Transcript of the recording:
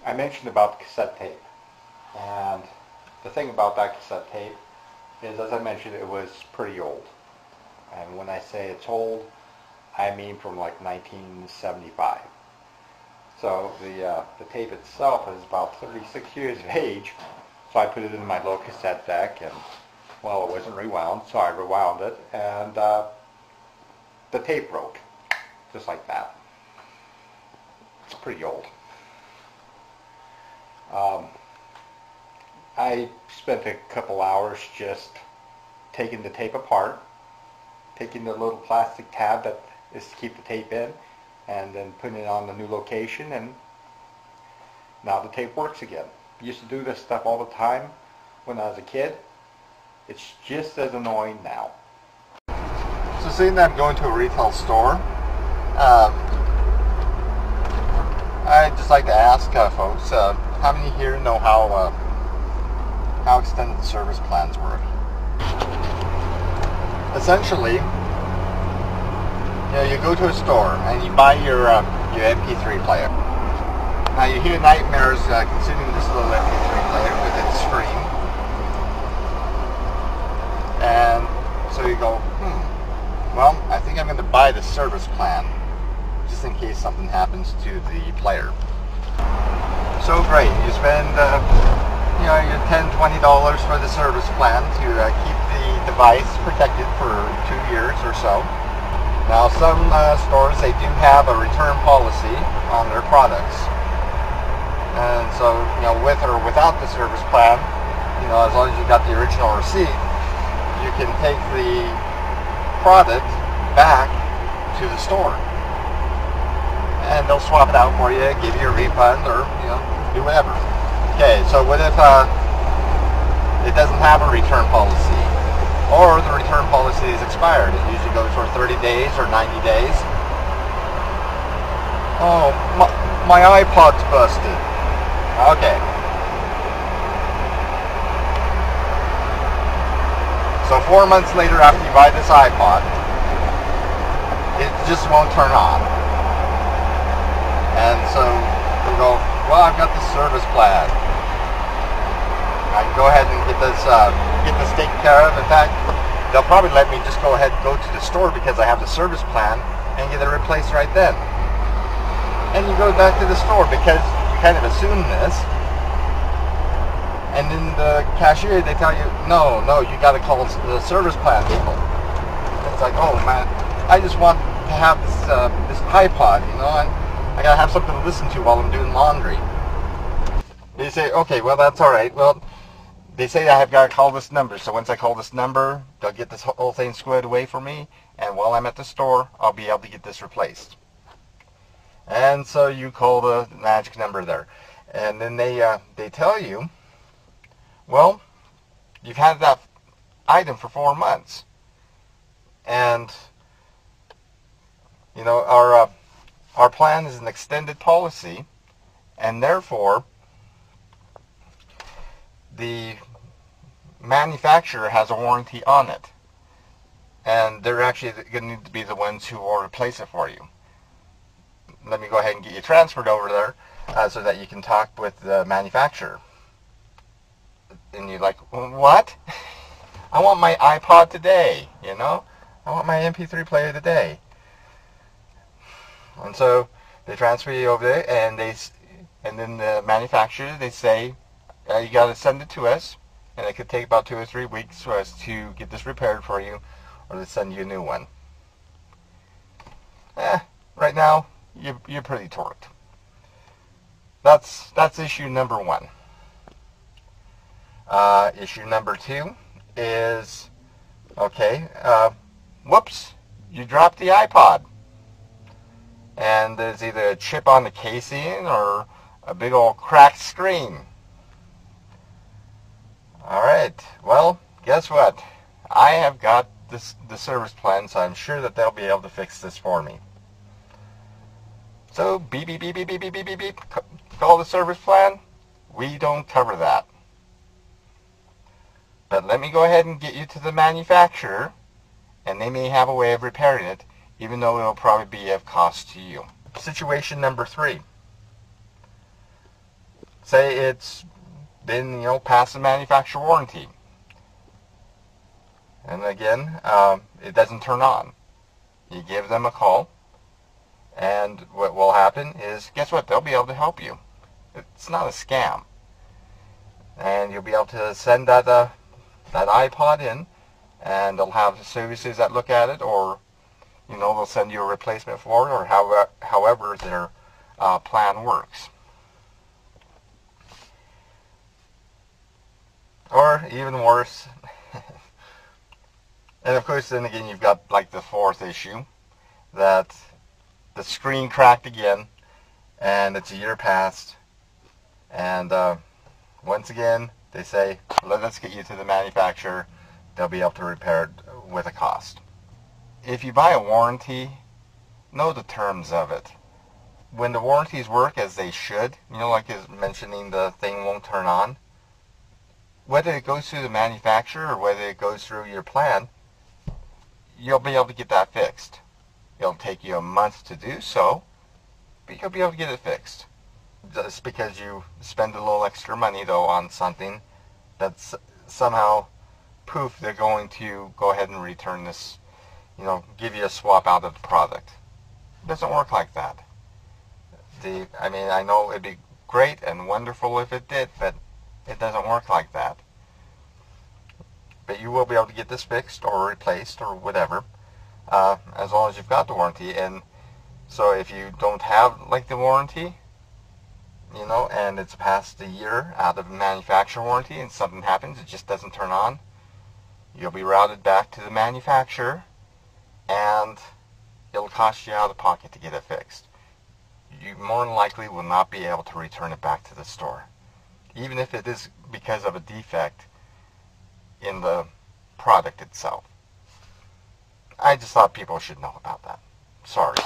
I mentioned about the cassette tape, and the thing about that cassette tape is, as I mentioned, it was pretty old. And when I say it's old, I mean from like 1975. So the tape itself is about 36 years of age. So I put it in my little cassette deck, and well, it wasn't rewound, so I rewound it, and the tape broke, just like that. It's pretty old. I spent a couple hours just taking the tape apart, taking the little plastic tab that is to keep the tape in, and then putting it on the new location, and now the tape works again. I used to do this stuff all the time when I was a kid. It's just as annoying now. So seeing that I'm going to a retail store, I'd just like to ask folks, how many here know how extended service plans work? Essentially, you go to a store and you buy your MP3 player. Now you hear nightmares consuming this little MP3 player with its screen, and so you go, well, I think I'm going to buy the service plan just in case something happens to the player. So great, you spend your $10, $20 for the service plan to keep the device protected for 2 years or so. Now some stores, they do have a return policy on their products. And so, with or without the service plan, as long as you got the original receipt, you can take the product back to the store. And they'll swap it out for you, give you a refund, or, do whatever. Okay, so what if it doesn't have a return policy? Or the return policy is expired? It usually goes for 30 days or 90 days. Oh, my iPod's busted. Okay. So 4 months later after you buy this iPod, it just won't turn on. And so you go, well, I've got the service plan. I can go ahead and get this taken care of. In fact, they'll probably let me just go ahead and go to the store because I have the service plan and get it replaced right then. And you go back to the store because you kind of assume this. And then the cashier, they tell you, no, you got to call the service plan people. It's like, oh man, I just want to have this iPod, and I got to have something to listen to while I'm doing laundry. They say, okay, well, that's all right. Well, they say I have got to call this number. So once I call this number, they'll get this whole thing squared away for me. And while I'm at the store, I'll be able to get this replaced. And so you call the magic number there. And then they tell you, well, you've had that item for 4 months. And, our plan is an extended policy. And therefore, the manufacturer has a warranty on it, and they're actually going to need to be the ones who will replace it for you. Let me go ahead and get you transferred over there so that you can talk with the manufacturer. And you're like, what? I want my iPod today, I want my MP3 player today. And so they transfer you over there, and then the manufacturer, they say, you got to send it to us, and it could take about 2 or 3 weeks for us to get this repaired for you, or to send you a new one. Right now, you're pretty torqued. That's issue number 1. Issue number 2 is, okay, whoops, you dropped the iPod, and there's either a chip on the casing or a big old cracked screen. Alright, well, guess what? I have got the service plan, so I'm sure that they'll be able to fix this for me. So, beep, beep, beep, beep, beep, beep, beep, beep, beep. Call the service plan. We don't cover that. But let me go ahead and get you to the manufacturer, and they may have a way of repairing it, even though it'll probably be of cost to you. Situation number 3. say it's been, past the manufacturer warranty. And again, it doesn't turn on. You give them a call, and what will happen is, guess what? They'll be able to help you. It's not a scam. And you'll be able to send that iPod in, and they'll have services that look at it, or they'll send you a replacement for it, or however their plan works. Or even worse, and of course then again you've got like the fourth issue, that the screen cracked again, and it's a year past, and once again they say, let's get you to the manufacturer, they'll be able to repair it with a cost. If you buy a warranty, know the terms of it. When the warranties work as they should, like is mentioning the thing won't turn on, whether it goes through the manufacturer or whether it goes through your plan, you'll be able to get that fixed. It'll take you a month to do so, but you'll be able to get it fixed. Just because you spend a little extra money, though, on something, that's somehow, poof, they're going to go ahead and return this, give you a swap out of the product. It doesn't work like that. I know it'd be great and wonderful if it did, but it doesn't work like that. But you will be able to get this fixed or replaced or whatever, as long as you've got the warranty. And so if you don't have like the warranty, and it's past a year out of manufacturer warranty and something happens, it just doesn't turn on, you'll be routed back to the manufacturer, and it'll cost you out of pocket to get it fixed. You more than likely will not be able to return it back to the store, even if it is because of a defect in the product itself. I just thought people should know about that. Sorry.